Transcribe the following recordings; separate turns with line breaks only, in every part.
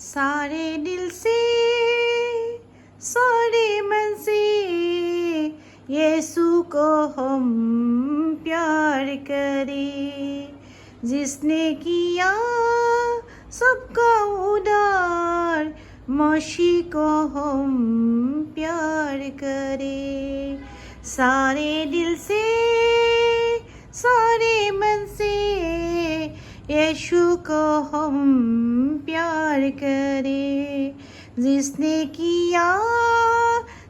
सारे दिल से सारे मन से यीशु को हम प्यार करें। जिसने किया सबका उद्धार, मसीह को हम प्यार करें। सारे दिल से सारे मन से यीशु को हम प्यार करें। जिसने किया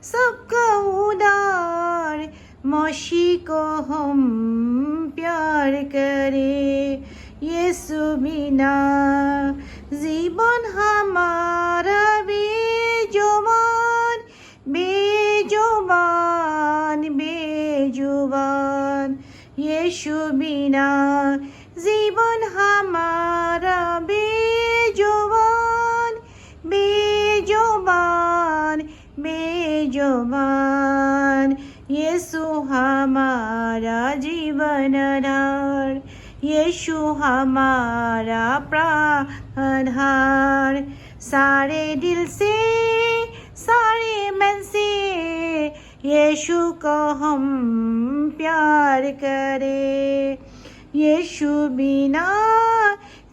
सबका उद्धार, मसीह को हम प्यार करें। यीशु बिना जीवन हमारा बेजुबान बेजुबान बेजुबान। यीशु बिना जीवन हमारा बेजुबान बेजुबान बेजुबान। यीशु हमारा जीवन आधार, यीशु हमारा प्राण आधार। सारे दिल से सारे मन से यीशु को हम प्यार करें। यीशु बिना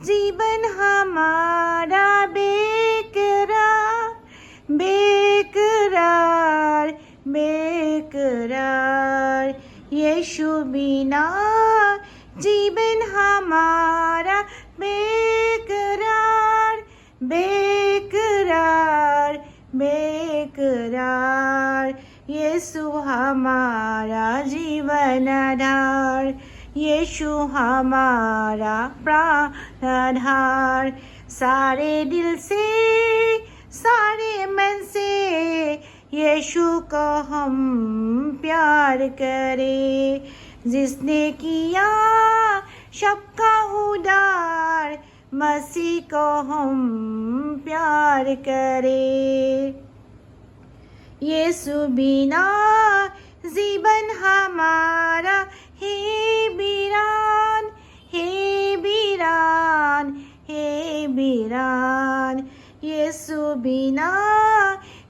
जीवन हमारा बेकरार बेकरार बेकरार। यीशु बिना जीवन हमारा बेकरार बेकरार बेकरार। यीशु हमारा जीवन आधार, यीशु हमारा प्राण आधार। सारे दिल से सारे मन से यीशु को हम प्यार करें। जिसने किया सबका उद्धार, मसीह को हम प्यार करें। यीशु बिना जीवन हमारा हे वीरान हे वीरान हे वीरान। यीशु बिना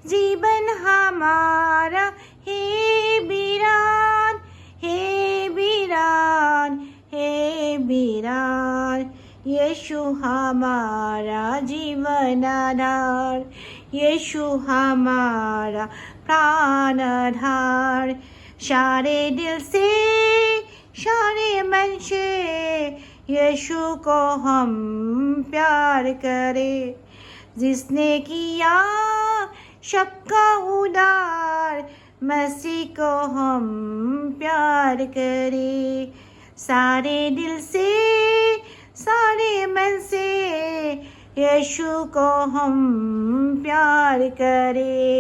जीवन हमारा हे वीरान हे वीरान हे वीरान। यीशु हमारा जीवन आधार, यीशु हमारा प्राण आधार। सारे दिल से सारे मन से यीशु को हम प्यार करें। जिसने किया सबका उद्धार, मसीह को हम प्यार करें। सारे दिल से सारे मन से यीशु को हम प्यार करें।